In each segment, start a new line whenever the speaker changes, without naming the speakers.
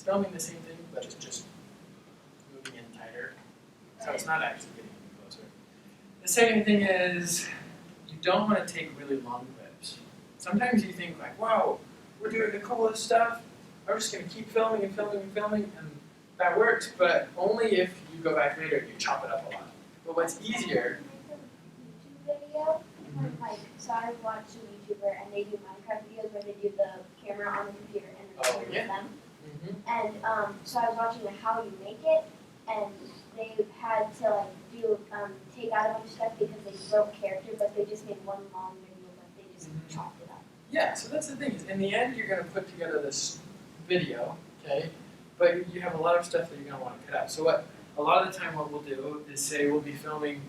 filming the same thing, but it's just moving in tighter. So it's not actually getting any closer. The second thing is you don't want to take really long clips. Sometimes you think like, wow, we're doing the coolest stuff. I'm just going to keep filming and filming and filming, and that works, but only if you go back later and you chop it up a lot. But what's easier...
Video. Like, so I watch a YouTuber and they do Minecraft videos where they do the camera on the computer and then record them. And so I was watching how you make it, and they had to like do take out a bunch of stuff because they broke character, but they just made one long video, but they just chopped it up.
Yeah, so that's the thing. Is in the end, you're going to put together this video, okay? But you have a lot of stuff that you're going to want to cut out. So what a lot of the time, what we'll do is say we'll be filming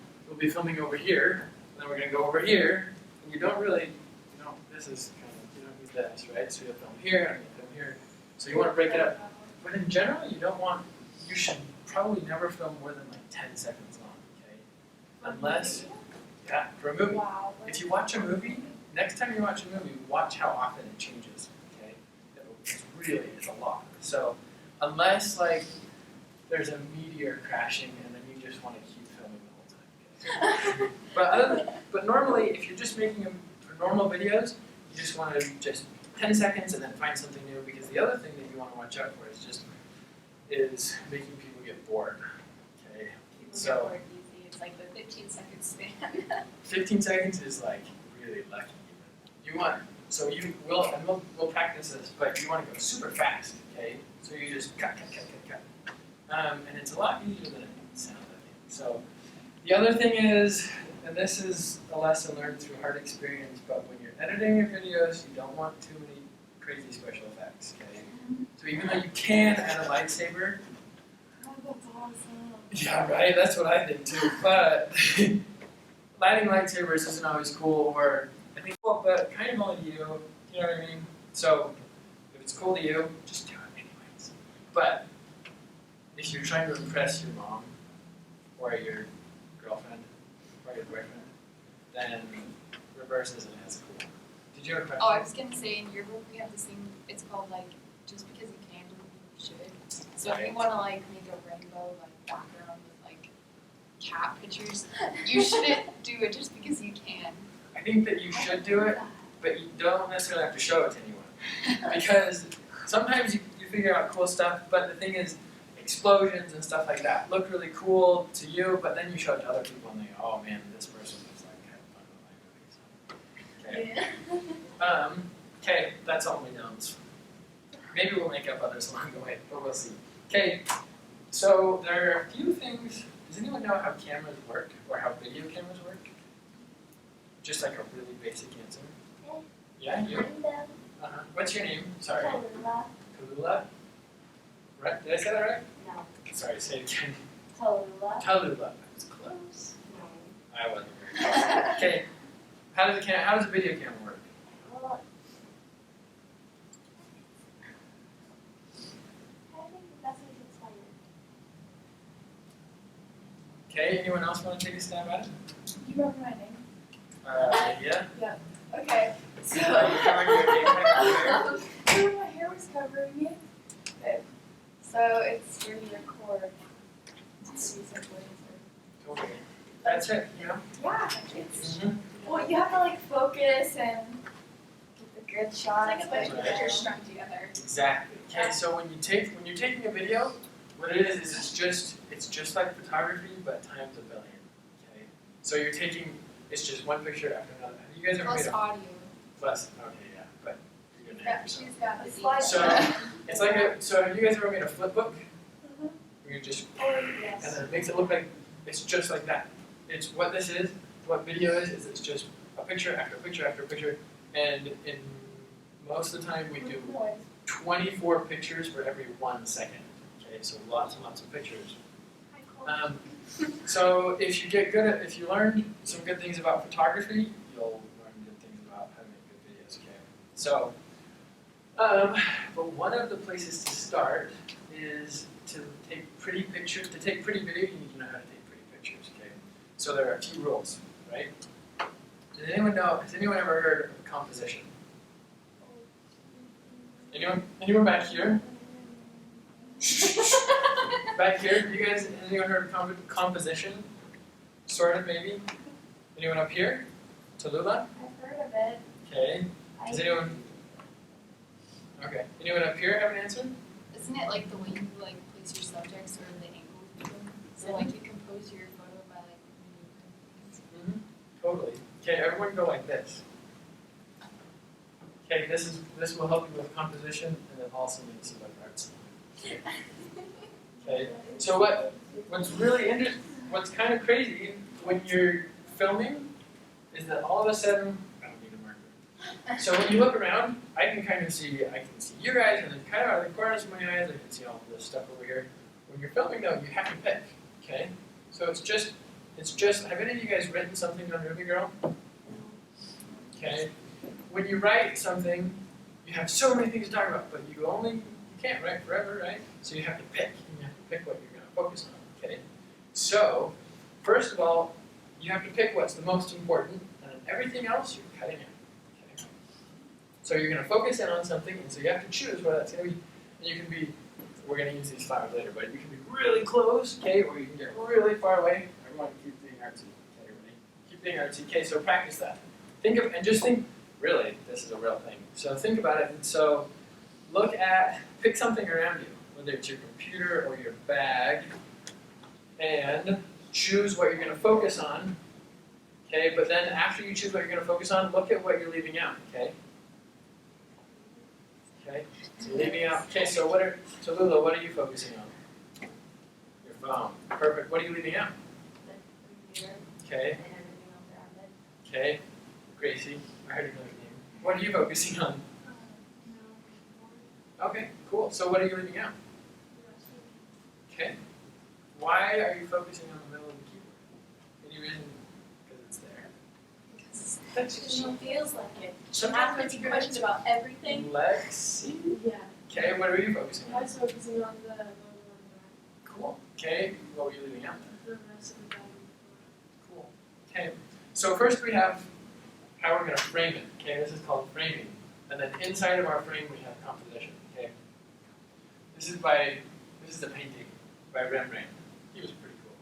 over here. Then we're going to go over here, and you don't really, this is kind of, you don't need this, right? So you'll film here, and you'll film here. So you want to break it up. But in general, you should probably never film more than like 10 seconds long, okay? Unless, for a movie.
Wow.
If you watch a movie, next time you watch a movie, watch how often it changes, okay? It's a lot. So unless like there's a meteor crashing and then you just want to keep filming the whole time, okay? But normally, if you're just making them for normal videos, you just want to just 10 seconds and then find something new, because the other thing that you want to watch out for is making people get bored. Okay.
People get bored easy. It's like the 15 second span.
15 seconds is like really lucky. We'll practice this, but you want to go super fast. Okay. So you just cut. And it's a lot easier than it sounds, I think. So the other thing is, and this is a lesson learned through hard experience, but when you're editing your videos, you don't want too many crazy special effects, okay? So even though you can add a lightsaber,
Oh, that's awesome.
yeah, right, that's what I think too, but lighting lightsabers isn't always cool, or I think cool, but kind of only to you know what I mean? So if it's cool to you, just do it anyways. But if you're trying to impress your mom, or your girlfriend, or your boyfriend, then reverse isn't as cool. Did you have a question?
Oh, I was going to say, in your group we have this thing, it's called like, just because you can, doesn't mean you should. So if you want to like make a rainbow like background with like cat pictures, you shouldn't do it just because you can.
I think that you should do it, but you don't necessarily have to show it to anyone. Because sometimes you figure out cool stuff, but the thing is, explosions and stuff like that look really cool to you, but then you show it to other people and they go, oh man, this person was like having fun with my movie. Okay. Okay, that's all my notes. Maybe we'll make up others along the way, but we'll see. Okay, so there are a few things. Does anyone know how cameras work, or how video cameras work? Just like a really basic answer. Yeah, you? What's your name? Sorry.
Tallulah.
Tallulah? Right? Did I say that right?
No.
Sorry, say it again.
Tallulah.
Tallulah. That was close.
No.
I wasn't very close. Okay. How does a video camera work?
Well, I think the best way to explain it.
Okay, anyone else want to take a stab at it?
You remember my name?
Yeah.
Yeah. Okay. So.
You're covering your name right here.
My hair was covering it. Okay. So it's where you record.
Totally. That's it, you know?
Yeah. It's,
Mm-hmm.
well, you have to like focus and get the good shots.
It's like a bunch of pictures strung together.
Exactly. Okay, so when you're taking a video, what it is it's just like photography, but times a billion. Okay. So it's just one picture after another. Have you guys ever
Plus
made a
audio.
plus? Okay, yeah, but you're gonna have yourself.
She's got the
Slide.
So have you guys ever made a flip book?
Mhm.
Where you just
Yes.
and then it makes it look like it's just like that. It's what this is. What video is it's just a picture after picture after picture, and in most of the time we do 24 pictures for every 1 second. Okay, so lots and lots of pictures. So if you learn some good things about photography, you'll learn good things about how to make good videos. Okay, so but one of the places to start is to take pretty pictures. To take pretty video, you need to know how to take pretty pictures. Okay, so there are a few rules, right? Does anyone know? Has anyone ever heard of composition? Anyone back here? Back here, you guys, anyone heard of composition? Sort of, maybe? Anyone up here? Tallulah?
I've heard of it.
Okay. Does anyone? Okay. Anyone up here have an answer?
Isn't it like the way you like place your subjects or the angle of them? So like you compose your photo by like moving your
Totally. Okay, everyone go like this. Okay, this will help you with composition and then also make some other arts. Okay. So what's really interesting, what's kind of crazy when you're filming is that all of a sudden, I don't need a marker. So when you look around, I can see you guys, and then kind of out of the corners of my eyes, I can see all this stuff over here. When you're filming though, you have to pick. Okay. So it's just. Have any of you guys written something on RubyGirl? Okay. When you write something, you have so many things to talk about, but you can't write forever, right? So you have to pick. You have to pick what you're going to focus on. Okay. So first of all, you have to pick what's the most important, and then everything else you're cutting out. Okay. So you're going to focus in on something, and so you have to choose what that's going to be. And you can be. We're going to use these files later, but you can be really close, okay, or you can get really far away. Everyone keep being artsy. Okay, everybody. Keep being artsy. Okay, so practice that. Really, this is a real thing. So think about it. And so pick something around you, whether it's your computer or your bag, and choose what you're going to focus on. Okay, but then after you choose what you're going to focus on, look at what you're leaving out. Okay. Okay. So leaving out. Okay. So Lula, what are you focusing on? Your phone. Perfect. What are you leaving out? Okay. Okay. Gracie, I heard another name. What are you focusing on? Okay, cool. So what are you leaving out? Okay. Why are you focusing on the middle of the keyboard? Any reason? Because it's there.
Because she feels like it. She
Sometimes
asks me questions about everything.
Let's see.
Yeah.
Okay, what are you focusing
I
on?
was focusing on the logo on
Cool. Okay, what were you leaving out?
the rest of the bag.
Cool. Okay, so first we have how we're going to frame it. Okay, this is called framing. And then inside of our frame we have composition. Okay. This is the painting by Rembrandt. He was pretty cool.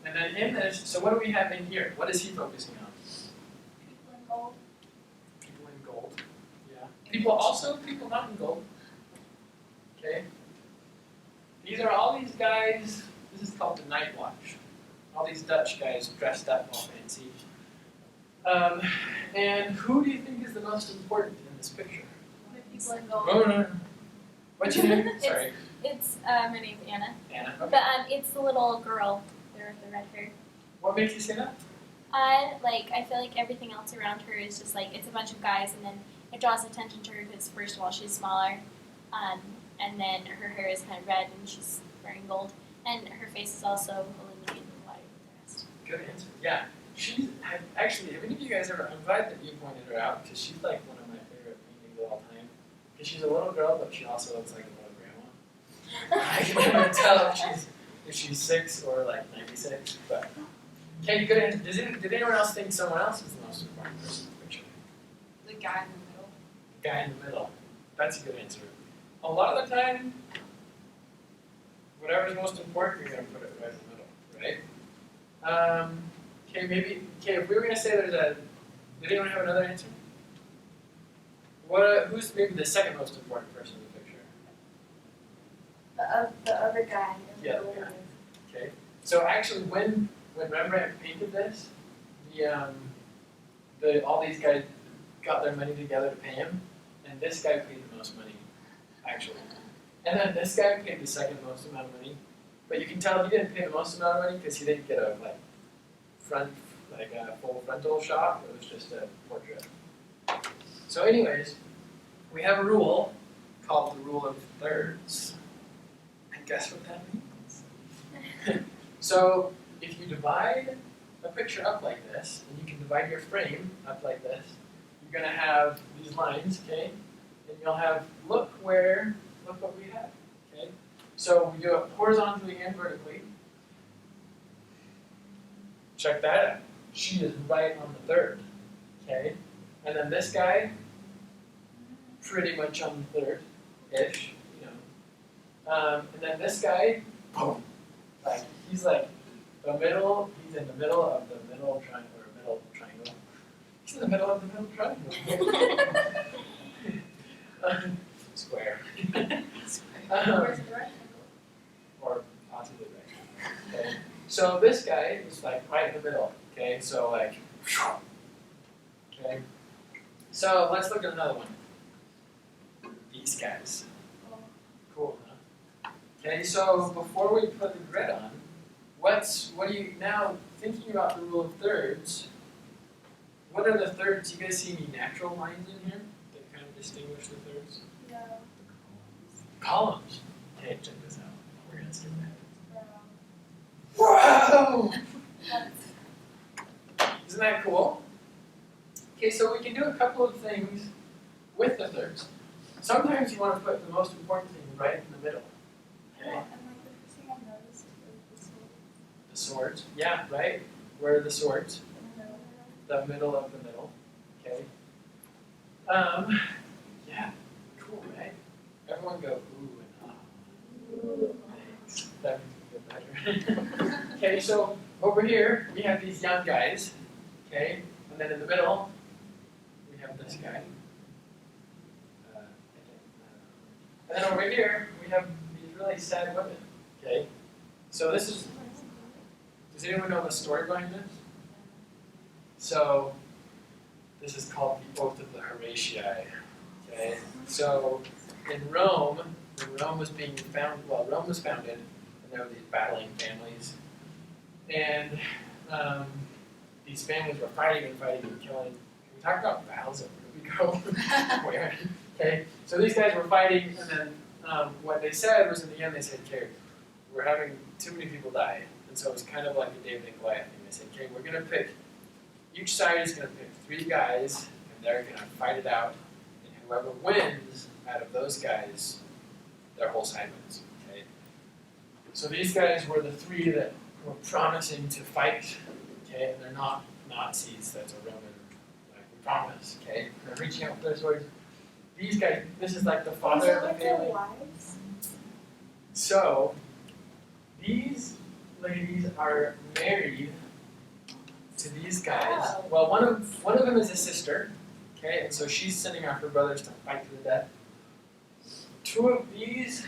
And then in this, so what do we have in here? What is he focusing on?
People in gold.
People in gold. Yeah. People not in gold. Okay. These are all these guys. This is called the Night Watch. All these Dutch guys dressed up all fancy. And who do you think is the most important in this picture?
People in gold.
Oh, no. What's your name? Sorry.
It's my name's Anna.
Anna. Okay.
But it's the little girl there with the red hair.
What makes you say that?
I feel like everything else around her is just like it's a bunch of guys, and then it draws attention to her because first of all she's smaller, and then her hair is kind of red and she's wearing gold, and her face is also illuminated in white with the rest.
Good answer. Yeah. Actually, have any of you guys ever, I'm glad that you pointed her out because she's like one of my favorite paintings of all time. Because she's a little girl, but she also looks like a little grandma. I can never tell if she's 6 or like 96. But okay, good answer. Did anyone else think someone else is the most important person in the picture?
The guy in the middle.
The guy in the middle. That's a good answer. A lot of the time, whatever's most important, you're going to put it right in the middle, right? If we were going to say did anyone have another answer? Who's maybe the second most important person in the picture?
The other guy.
Yeah, the guy. Okay. So actually, when Rembrandt painted this, all these guys got their money together to pay him, and this guy paid the most money, actually. And then this guy paid the second most amount of money, but you can tell he didn't pay the most amount of money because he didn't get a full frontal shot. It was just a portrait. So, anyways, we have a rule called the rule of thirds. And guess what that means? So, if you divide a picture up like this, and you can divide your frame up like this, you're going to have these lines, okay? And you'll have, look what we have, okay? So we do it horizontally and vertically. Check that out. She is right on the third, okay? And then this guy, pretty much on the third-ish, And then this guy, boom, like he's like the middle. He's in the middle of the middle triangle or middle triangle. He's in the middle of the middle triangle. Square.
Where's the rectangle?
Or possibly right. Okay. So this guy is like right in the middle. Okay. So like. Okay. So let's look at another one. These guys. Cool, huh? Okay, so before we put the grid on, what are you now thinking about the rule of thirds? What are the thirds? You guys see any natural lines in here that kind of distinguish the thirds?
No.
Columns. Okay, check this out. We're gonna skip that. Whoa! Isn't that cool? Okay, so we can do a couple of things with the thirds. Sometimes you want to put the most important thing right in the middle. Okay?
And like the first thing I noticed was
The swords. Yeah, right? Where are the swords?
the middle.
The middle of the middle. Okay. Yeah, cool, right? Everyone go ooh and ah. Thanks. That makes me feel better. Okay, so over here we have these young guys. Okay, and then in the middle we have this guy. And then over here we have these really sad women. Okay, so this is. Does anyone know the story behind this? So this is called the Oath of the Horatii. Okay, so in Rome, when Rome was being Rome was founded, and there were these battling families, and these families were fighting and killing. We talked about vows of RubyGirl.org. Where? Okay, so these guys were fighting, and then what they said was in the end they said, okay, we're having too many people die. And so it was kind of like a David and Goliath thing. They said, okay, we're going to pick, each side is going to pick 3 guys, and they're going to fight it out. And whoever wins out of those guys, their whole side wins. Okay? So these guys were the 3 that were promising to fight. Okay, and they're not Nazis. That's a Roman promise. Okay, they're reaching out for their swords. These guys, this is like the father of the family.
Wives?
So these ladies are married to these guys.
Oh.
Well, one of them is a sister, okay, and so she's sending out her brothers to fight to the death. 2 of these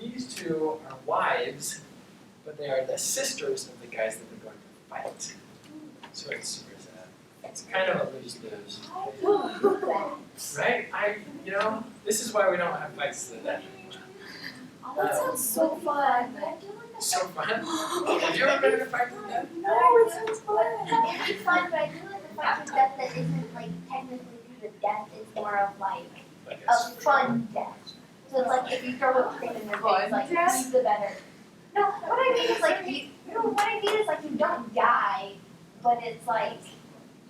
2 are wives, but they are the sisters of the guys that they're going to fight. So it's super sad. It's kind of a lose-lose. Right? This is why we don't have fights to the death anymore.
That sounds so fun.
So fun. Have you ever been in a fight to the death?
No, it sounds fun.
It'd be fun, but I feel like the fight to death that isn't like technically to the death, it's more of like
Like
a fun death. So it's like if you throw a thing in their face, like
death?
you the better. No, what I mean is like you don't die, but it's like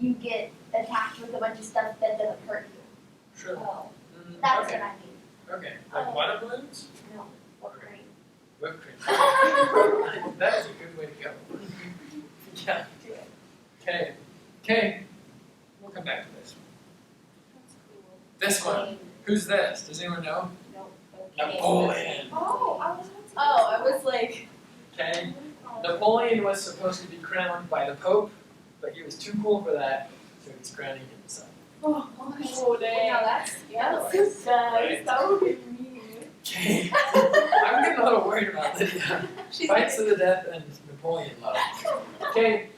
you get attacked with a bunch of stuff that doesn't hurt you.
Sure.
So that's
Okay.
what I mean.
Okay. Like water balloons?
No, what cream.
Whipped cream. That is a good way to go. Yeah.
Do it.
Okay. Okay. We'll come back to this. This one. Who's this? Does anyone know? Napoleon.
Oh, I was like.
Okay. Napoleon was supposed to be crowned by the Pope, but he was too cool for that, so he's crowning himself.
Oh, dang.
Now that's
That's so
Right.
nice. That would be mean.
Okay. I'm getting a little worried about Lydia. Fights to the death and Napoleon love. Okay.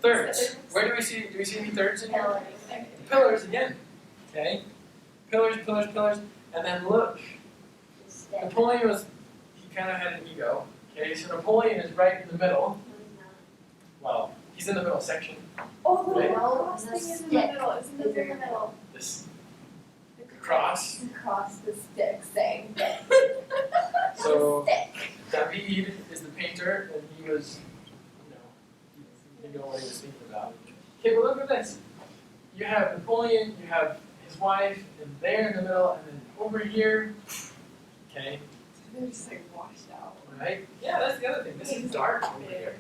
Thirds. Where do we see any thirds in here? Pillars again. Okay. Pillars, pillars, pillars. And then look. Napoleon he kind of had an ego. Okay, so Napoleon is right in the middle. Well, he's in the middle section.
Oh, the
Right.
cross thing is in the middle. Isn't it in the middle?
This cross.
Across the stick saying that.
So David is the painter, and he was, he didn't know what he was thinking about. Okay, but look at this. You have Napoleon, you have his wife, and there in the middle, and then over here. Okay.
They're just like washed out.
Right? Yeah, that's the other thing. This is dark over here.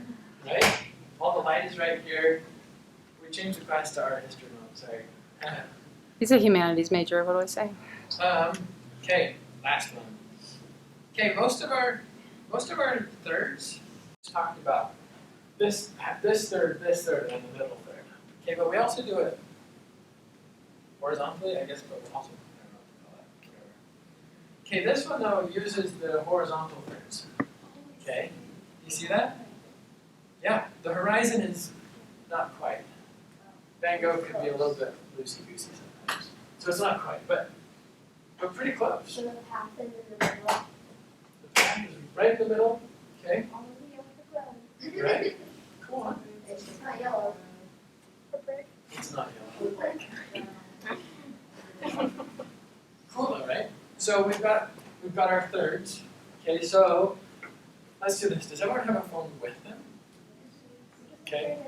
Right? All the light is right here. We changed the class to art history mode, sorry.
He's a humanities major, what do I say?
Okay, last one. Okay, most of our thirds talked about this third, and the middle third. Okay, but we also do it horizontally, I guess, but we also, I don't know what to call that, whatever. Okay, this one though uses the horizontal thirds. Okay, you see that? Yeah, the horizon is not quite. Van Gogh could be a little bit loosey-goosey sometimes. So it's not quite, but pretty close.
So the path is in the middle.
The path is right in the middle, okay?
All the way over the road.
Right? Cool, huh?
It's just not yellow.
It's not yellow. Cool though, right? So we've got our thirds. Okay, so let's do this. Does everyone have a phone with them? Okay.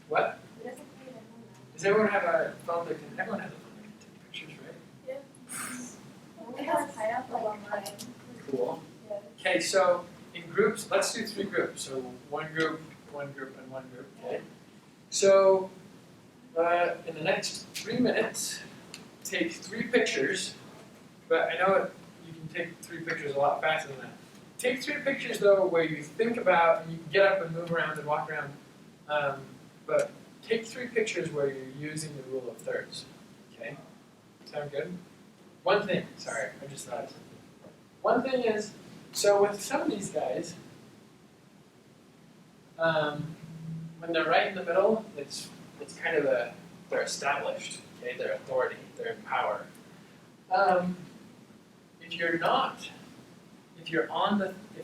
What? Does everyone have a phone that can? Everyone has a phone that can take pictures, right?
We have tied up like mine.
Cool. Okay, so in groups, let's do 3 groups. So one group, and one group. Okay. So in the next 3 minutes, take 3 pictures. But I know you can take 3 pictures a lot faster than that. Take 3 pictures though where you think about, and you can get up and move around and walk around. But take 3 pictures where you're using the rule of thirds. Okay? Sound good? One thing, sorry, I just thought of something. One thing is, so with some of these guys, when they're right in the middle, it's kind of they're established. Okay, they're authority, they're in power. If you're not, if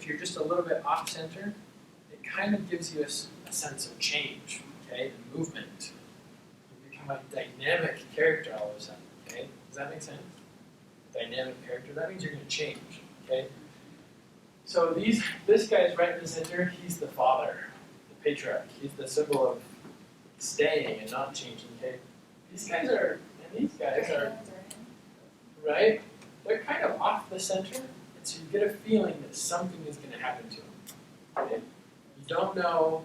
you're just a little bit off center, it kind of gives you a sense of change, okay, and movement. You become a dynamic character all of a sudden, okay? Does that make sense? Dynamic character, that means you're going to change, okay? So this guy's right in the center, he's the father, the patriarch. He's the symbol of staying and not changing, okay? These guys are, right? They're kind of off the center, and so you get a feeling that something is going to happen to them, okay? You don't know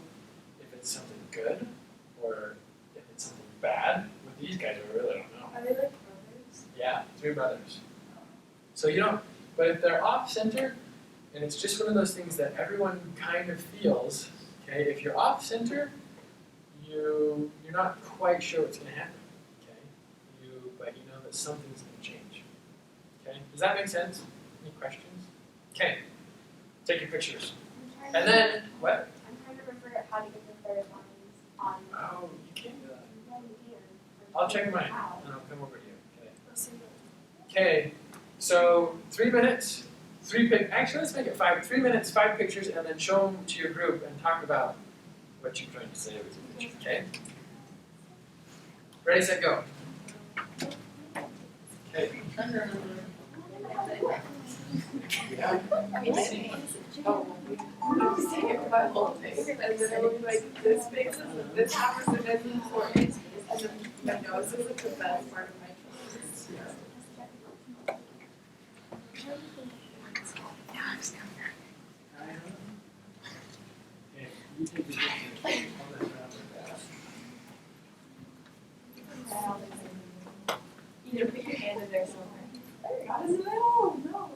if it's something good or if it's something bad. With these guys, we really don't know.
Are they like brothers?
Yeah, 3 brothers. So you don't, but if they're off center, and it's just one of those things that everyone kind of feels, okay, if you're off center, you're not quite sure what's going to happen, okay? But you know that something's going to change, okay? Does that make sense? Any questions? Okay, take your pictures. And then, what?
I'm trying to remember how to get the third lines on.
Oh, you can't do that.
No, you can.
I'll check mine,
How?
and I'll come over to you, okay? Okay, so 3 minutes, actually let's make it 5. 3 minutes, 5 pictures, and then show them to your group and talk about what you're trying to say with your picture, okay? Ready, set, go. Okay. Yeah.
I'm saying my whole thing, and then it would be like this makes this happens and it's important, and then my nose is like the best part of my face. Yeah, I'm just coming back.
Okay, you take your picture. I'll mess around with that.
Either put your hand in there somewhere.
How does it know? No.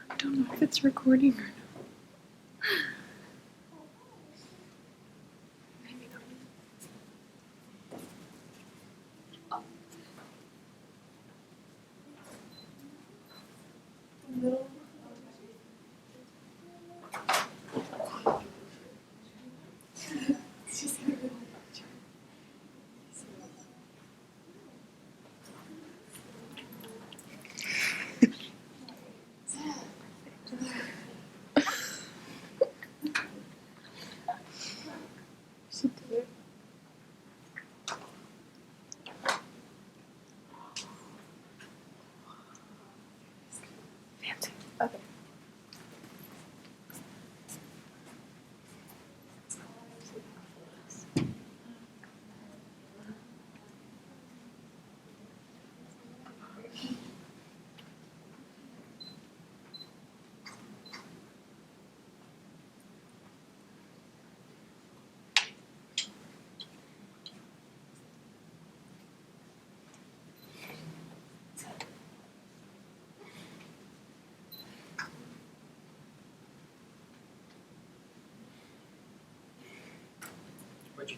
I don't know if it's recording or not.
Little. It's just gonna be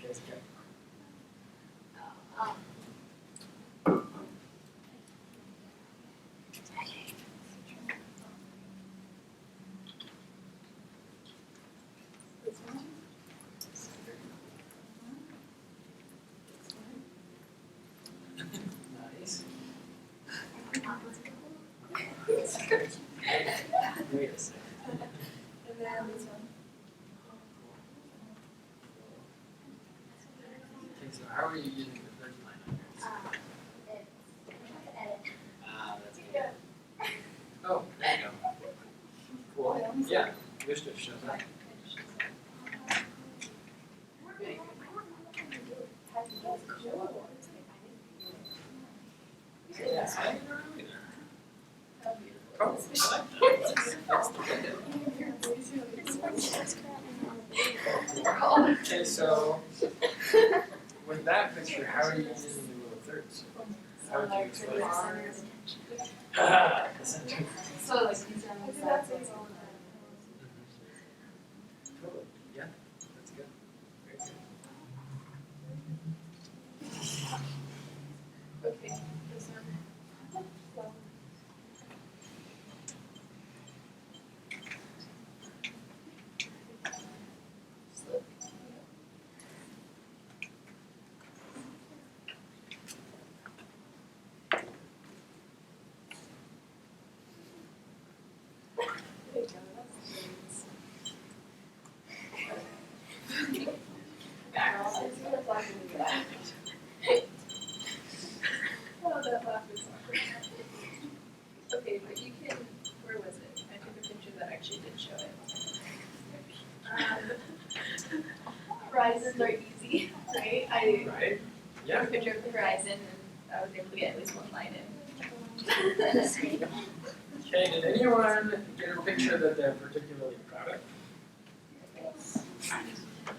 you guys get. Nice. Wait a second.
And then this one.
Okay, so how are you using the third line on yours? Ah, that's good. Oh, there you go. Cool. Yeah, wish to show that. Yeah, I didn't know either. Oh, I like that. That's the window. Okay, so with that picture, how are you using the rule of thirds? How would you explain it? Ah, the center.
So like these are on the sides.
Totally. Yeah, that's good. Very good.
Okay, this one. There you go, that's great. Oh, that laugh is awkward. Okay, but you can, where was it? I took a picture that actually did show it. Horizons are easy, right? I
Right?
took
Yeah.
a picture of the horizon and I was able to get at least one line in.
Okay, did anyone get a picture that they're particularly proud of?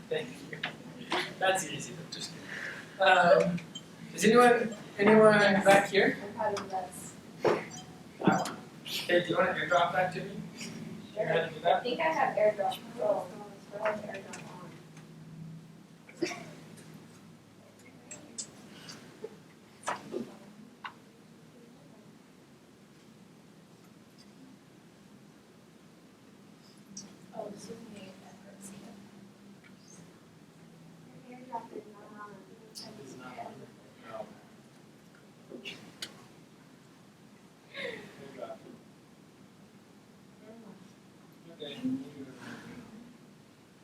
Thank you. That's easy. Just is anyone back here?
I'm proud of this.
Okay, do you want to airdrop that to me? You know how to do
I
that?
think I have airdrop. Oh, I have airdrop on.
Oh, this is me at first.
Airdrop is not on.
It's not on. No. Airdrop. Okay.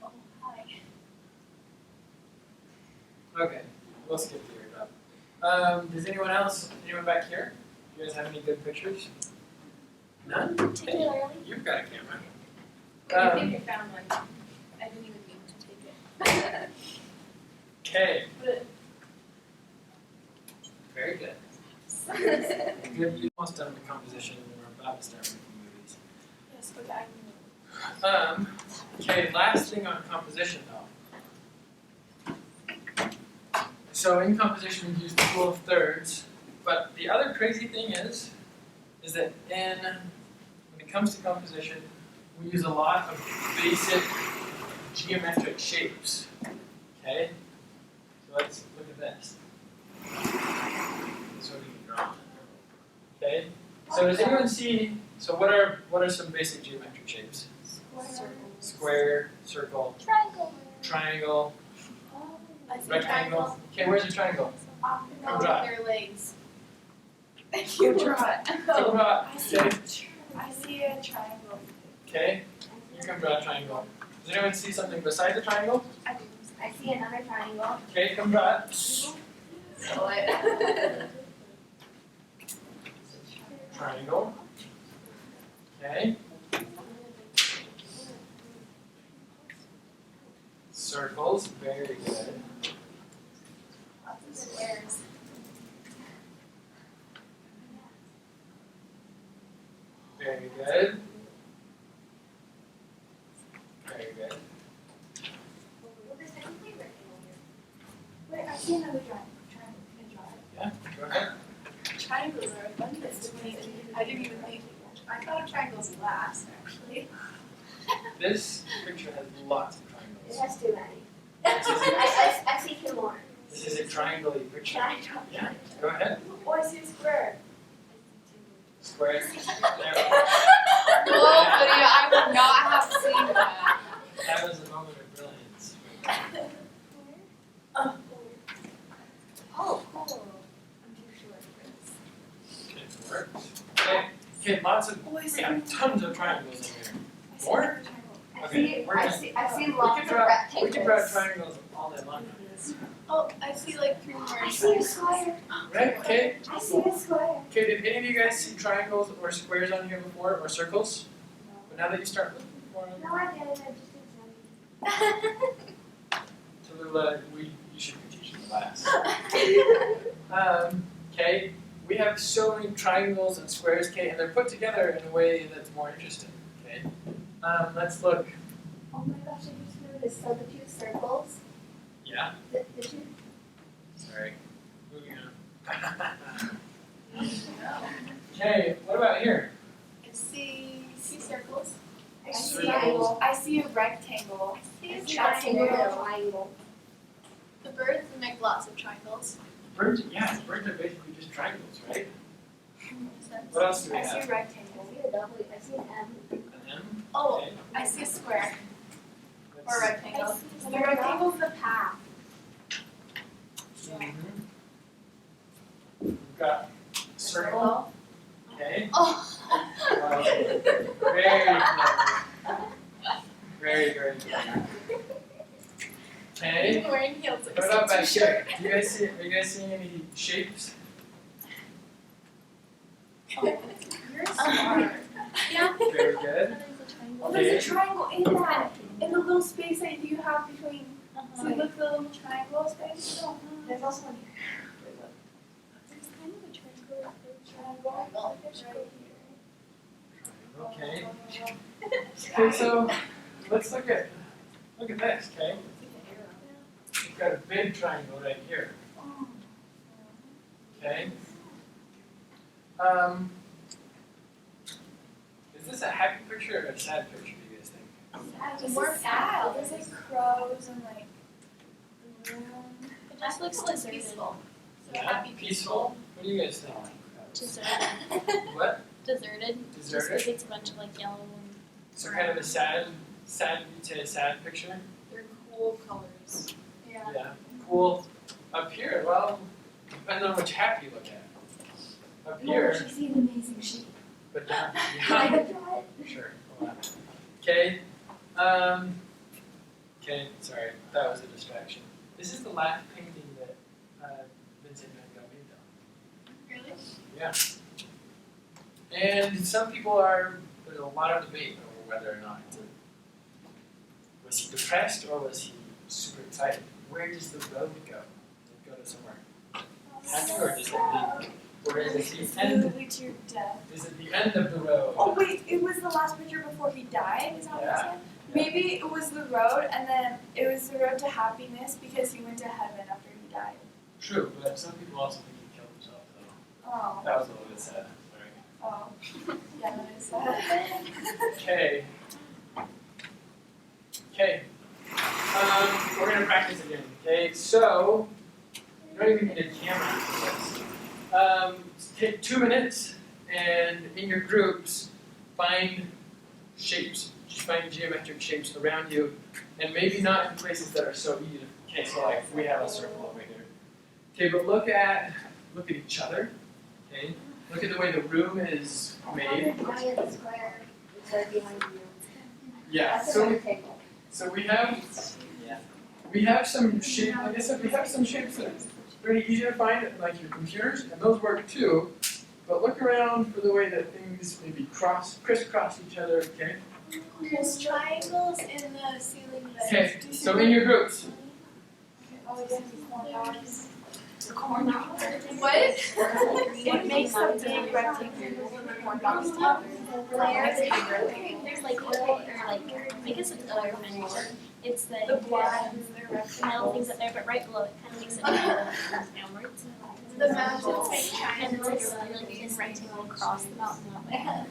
Oh, hi.
Okay, we'll skip the airdrop. Does anyone back here? Do you guys have any good pictures? None? Hey,
Particularly?
you've got a camera.
I think I found one. I didn't even mean to take it.
Okay,
But
very good. Good, you almost done the composition and we're about to start making
yes, okay.
movies. Okay, last thing on composition though. So in composition we use the rule of thirds, but the other crazy thing is that when it comes to composition, we use a lot of basic geometric shapes. Okay? So let's look at this. So we can draw. Okay? So does anyone see, so what are some basic geometric shapes? Square, circle, triangle,
I see
rectangle. Okay, where's your triangle?
No,
draw it.
their legs. You draw it.
Come draw. Okay.
I see a triangle.
Okay. You come draw a triangle. Does anyone see something beside the triangle?
I do.
I see another triangle.
Okay, come draw it.
So it.
Triangle. Okay. Circles, very good.
Lots of squares.
Very good. Very good.
Wait, I see another triangle. Can I draw it?
Yeah, go ahead.
Triangles are abundant to me. I didn't even think. I thought of triangles last, actually.
This picture has lots of
It
triangles.
has too many. I see two more.
This is a triangle picture.
Can I draw?
Yeah, go ahead.
Oh, I see a square.
Square. There.
Whoa, Lydia, I would not have seen that.
That was a moment of brilliance.
Oh,
Oh, cool.
I'm too short for this.
It works. Okay, lots of, we have tons of triangles in here. More? Okay, we're gonna,
I see
we
lots
can
of
draw
rectangles.
triangles all day long.
Oh, I see like 3 more.
I see a square.
Right, okay?
I see a square.
Okay, did any of you guys see triangles or squares on here before, or circles? But now that you start looking for them,
No, I didn't. I just did
Tallulah, you should be teaching class. Okay, we have so many triangles and squares, okay, and they're put together in a way that's more interesting, okay? Let's look.
Oh my gosh, I just noticed. So the two circles,
Yeah,
the two.
sorry. Moving on. Okay, what about here?
I see circles.
I
see
see
a triangle.
I see a rectangle.
a triangle.
The birds make lots of triangles.
Birds, yeah, birds are basically just triangles, right?
Makes sense.
What else do we
I see
have?
a rectangle.
I see a W. I see an M.
An M?
Oh,
Okay.
I see a square
Let's
or a
see.
rectangle.
The rectangle's the path.
Mhm. We've got circle, okay.
Oh.
Very clever. Very, very clever. Okay.
I'm wearing heels like
What
a
about back
t-shirt.
here? Are you guys seeing any shapes?
You're smart.
Yeah.
Very good.
Oh, there's a triangle in that. In the little space that you have between. So look at the little triangle space. There's also one here.
There's kind of a triangle.
Triangle. Right
Okay.
here.
Okay, so let's look at this, okay? We've got a big triangle right here. Okay. Is this a happy picture or a sad picture, do you guys think?
It's more sad. There's like crows and like the moon.
It just looks
Like
deserted.
peaceful. So
Yeah,
happy
peaceful. What do you guys think?
Deserted.
What?
Deserted. Just
Deserted?
because it's a bunch of like yellow and
So kind of a sad, you'd say a sad picture?
They're cool colors.
Yeah.
Yeah. Cool. Up here, well, depends on which hat you look at. Up here,
I see an amazing shape.
but down,
Can I
yeah.
draw it?
Sure. Hold on. Okay. Okay, sorry, that was a distraction. This is the last painting that Vincent Van Gogh made, though.
Really?
Yeah. And some people are, there's a lot of debate over whether or not was he depressed or was he super excited? Where does the road go? Does it go to somewhere happy or does it lead? Or is it the end?
Lead to your death.
Is it the end of the road?
Oh wait, it was the last picture before he died. Is that what you said? Maybe it was the road, and then it was the road to happiness because he went to heaven after he died.
True, but some people also think he killed himself, though.
Oh.
That was a little bit sad. Sorry.
Oh. Yeah, that is sad.
Okay. Okay. We're gonna practice again. Okay. So you don't even need a camera for this. Take 2 minutes and in your groups find shapes. Just find geometric shapes around you, and maybe not in places that are so easy. Okay, so like we have a circle over here. Okay, but look at each other. Okay. Look at the way the room is made.
Giant square is right behind you.
Yeah.
That's a
So
rectangle.
we have some shapes. Like I said, we have some shapes that are pretty easy to find, like your computers, and those work too. But look around for the way that things maybe crisscross each other. Okay.
There's triangles in the ceiling that
Okay. So in your groups.
Oh, yeah, corn dogs.
What?
It makes a big rectangle with corn dogs together.
there's like little or like I guess it's other things. It's
The
the
blinds, they're
metal
rectangles.
things up there, but right below it kind of makes it downwards.
The mountains make
And it's
triangles.
like a really thin rectangle across the mountain that way.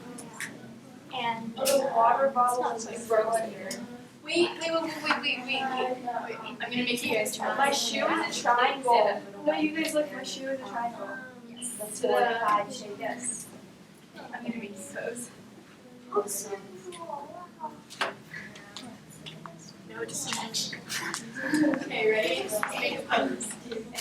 And
Oh, the water
it's
bottle
not
is
so
like
frozen
here.
Wait. I'm gonna make you guys try.
My shoe is a triangle. No, you guys look, my shoe is a triangle.
Yes.
That's what I shape.
Yes. I'm gonna make you pose.
No distraction.
Okay, ready? Make a pose.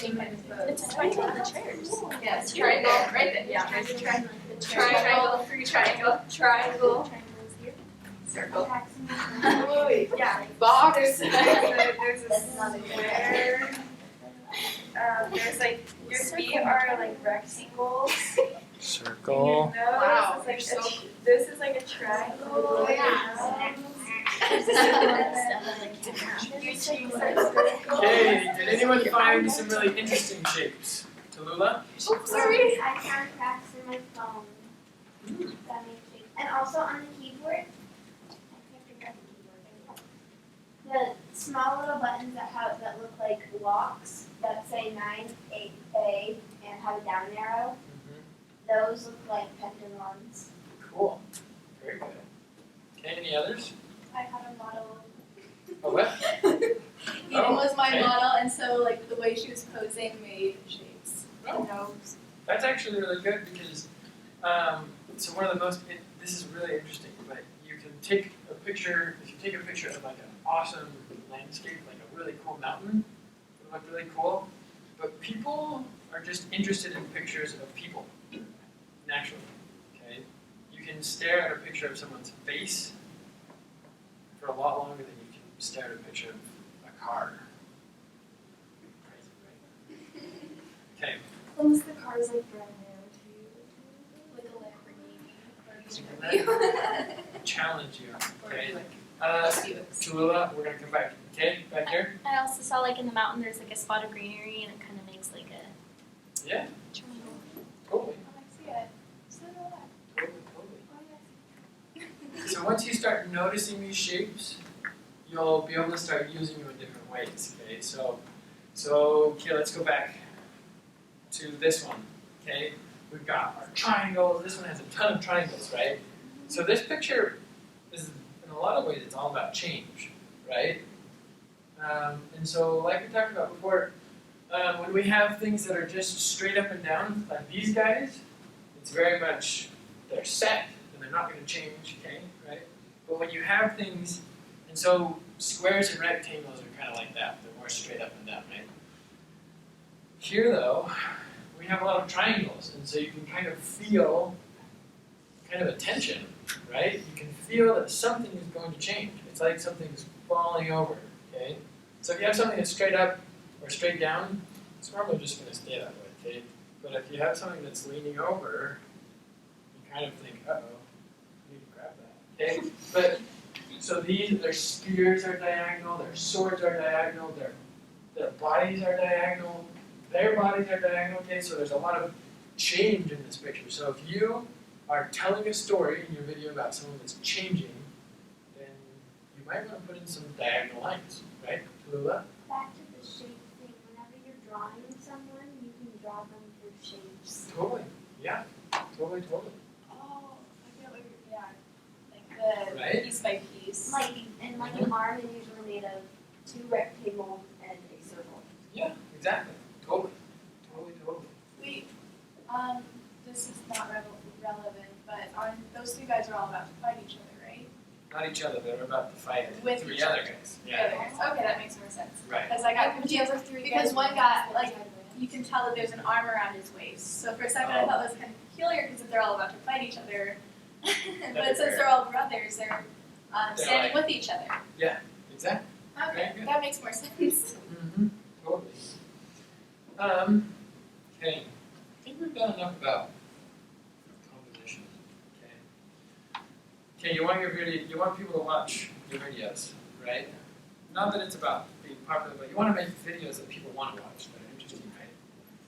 Any kind of pose.
It's a triangle on the chairs.
Yes, triangle. Right there. Yeah, there's a triangle. Triangle. Triangle. Triangle.
Triangle is here.
Circle.
Wait,
Yeah.
box. There's a
That's not a good
square. There's like your feet are like rectangles.
Circle.
Your nose
Wow,
is like
you're so
this is like a triangle.
Yeah.
Your cheeks are circles.
Okay, did anyone find some really interesting shapes? Tallulah?
Oh, sorry.
I found cracks in my phone. That makes sense. And also on the keyboard, I can't figure out the keyboard. The small little buttons that look like locks that say 9A and have a down arrow. Those look like pendulums.
Cool. Very good. Okay, any others?
I have a model.
Oh, what?
Eden was my
okay.
model, and so like the way she was posing made shapes.
Oh.
Nose.
That's actually really good because, so one of the most, this is really interesting, but you can take a picture, if you take a picture of like an awesome landscape, like a really cool mountain, it'll look really cool, but people are just interested in pictures of people, naturally, okay? You can stare at a picture of someone's face for a lot longer than you can stare at a picture of a car. Crazy, right? Okay.
Unless the car is like brand new
Like a
So
Lamborghini.
can I challenge you, okay? Tallulah, we're gonna come back, okay? Back here?
I also saw like in the mountain there's like a spot of greenery and it kind of makes like a
Yeah,
triangle.
totally,
I see it. So do I.
totally, totally. So once you start noticing these shapes, you'll be able to start using them in different ways, okay? So okay, let's go back to this one, okay? We've got our triangles, this one has a ton of triangles, right? So this picture is, in a lot of ways, it's all about change, right? And so like we talked about before, when we have things that are just straight up and down, like these guys, it's very much, they're set and they're not going to change, okay, right? But when you have things, and so squares and rectangles are kind of like that, they're more straight up and down, right? Here though, we have a lot of triangles, and so you can kind of feel kind of a tension, right? You can feel that something is going to change. It's like something's falling over, okay? So if you have something that's straight up or straight down, it's normally just going to stay that way, okay? But if you have something that's leaning over, you kind of think, uh-oh, I need to grab that, okay? But, so their spears are diagonal, their swords are diagonal, their bodies are diagonal, their bodies are diagonal, okay? So there's a lot of change in this picture. So if you are telling a story in your video about someone that's changing, then you might want to put in some diagonal lines, right? Tallulah?
Back to the shape thing. Whenever you're drawing someone, you can draw them through shapes.
Totally. Yeah. Totally.
Oh, I get what you're, yeah. Like the
Right?
piece by piece.
Like, and like an arm is usually made of 2 rectangles and a circle.
Yeah, exactly. Totally.
Wait, this is not relevant, but those 3 guys are all about to fight each other, right?
Not each other, they're about to fight
With
3
each
other
other.
guys.
The
Yeah.
other guys. Okay, that makes more sense.
Right.
Because I got confused because one got like you can tell that there's an arm around his waist. So for a second I thought that was kind of peculiar because if they're all about to fight each other, but since they're all brothers, they're standing with each other.
Exactly.
Okay,
Very good.
that makes more sense.
Mm-hmm. Totally. Okay. I think we've done enough about composition. Okay, you want your video, you want people to watch your videos, right? Not that it's about being popular, but you want to make videos that people want to watch, that are interesting, right?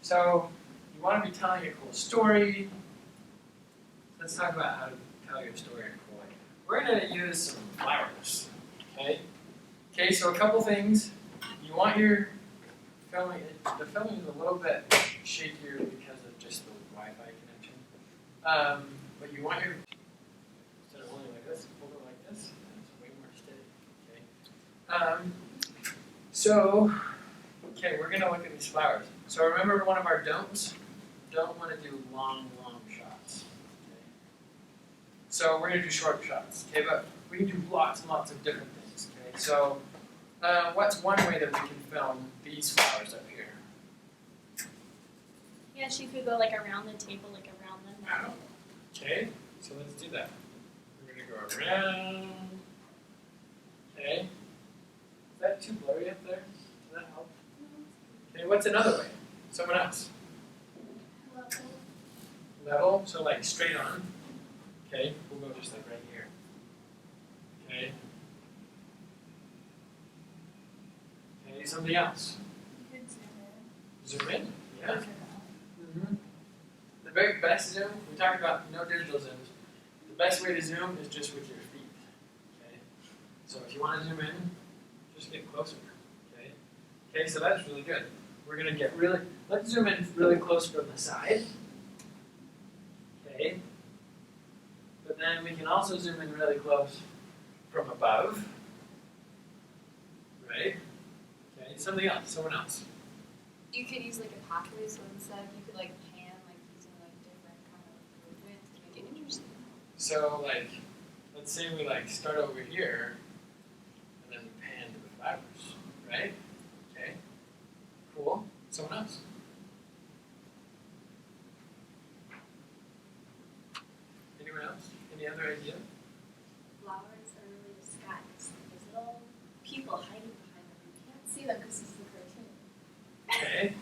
So you want to be telling a cool story. Let's talk about how to tell your story in a cool way. We're going to use some flowers, okay? Okay, so a couple things. You want your filming, the filming is a little bit shakier because of just the Wi-Fi connection. But you want your, instead of holding it like this, hold it like this, and it's way more steady, okay? Okay, we're gonna look at these flowers. So remember one of our don'ts? Don't want to do long shots. Okay? So we're gonna do short shots, okay? But we can do lots and lots of different things, okay? So what's one way that we can film these flowers up here?
Yeah, she could go like around the table, like around them.
Wow. Okay, so let's do that. We're gonna go around. Okay. Is that too blurry up there? Does that help? Okay, what's another way? Someone else. Level, so like straight on. Okay, we'll go just like right here. Okay. Okay, something else.
You could
Zoom in. Yeah.
zoom in.
Mm-hmm. The very best zoom, we talked about no digital zooms. The best way to zoom is just with your feet. Okay. So if you want to zoom in, just get closer. Okay. Okay, so that's really good. We're gonna get let's zoom in really close from the side. Okay. But then we can also zoom in really close from above. Right? Okay, something else, someone else.
You could use like a pathway, so instead you could like pan like using like different kind of movements to make it interesting.
So like, let's say we like start over here, and then we pan to the flowers, right? Okay, cool. Someone else? Anyone else? Any other idea?
Flowers are really disguised. There's little people hiding behind them. You can't see them because it's the cartoon.
Okay.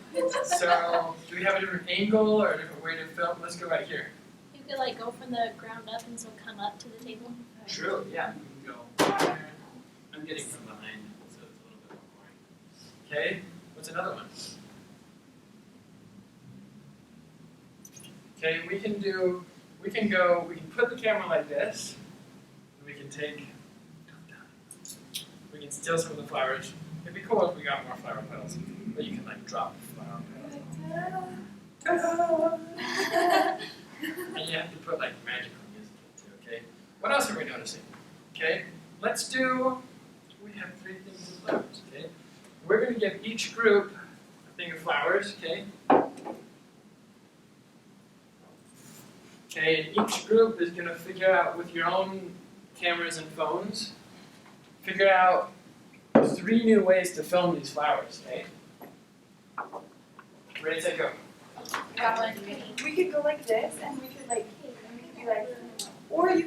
So, do we have a different angle or a different way to film? Let's go right here.
You could like go from the ground up and so come up to the table.
True. Yeah. You can go there. I'm getting from behind, so it's a little bit more boring. Okay. What's another one? Okay, we can put the camera like this, and we can steal some of the flowers. It'd be cool if we got more flower petals, but you can like drop flower petals. And you have to put like magical music into it, okay? What else are we noticing? Okay, we have 3 things of flowers, okay? We're gonna give each group a thing of flowers, okay? Okay, and each group is going to figure out with your own cameras and phones, figure out 3 new ways to film these flowers, okay? Ready, set, go.
We could go like this, and we could be like, or you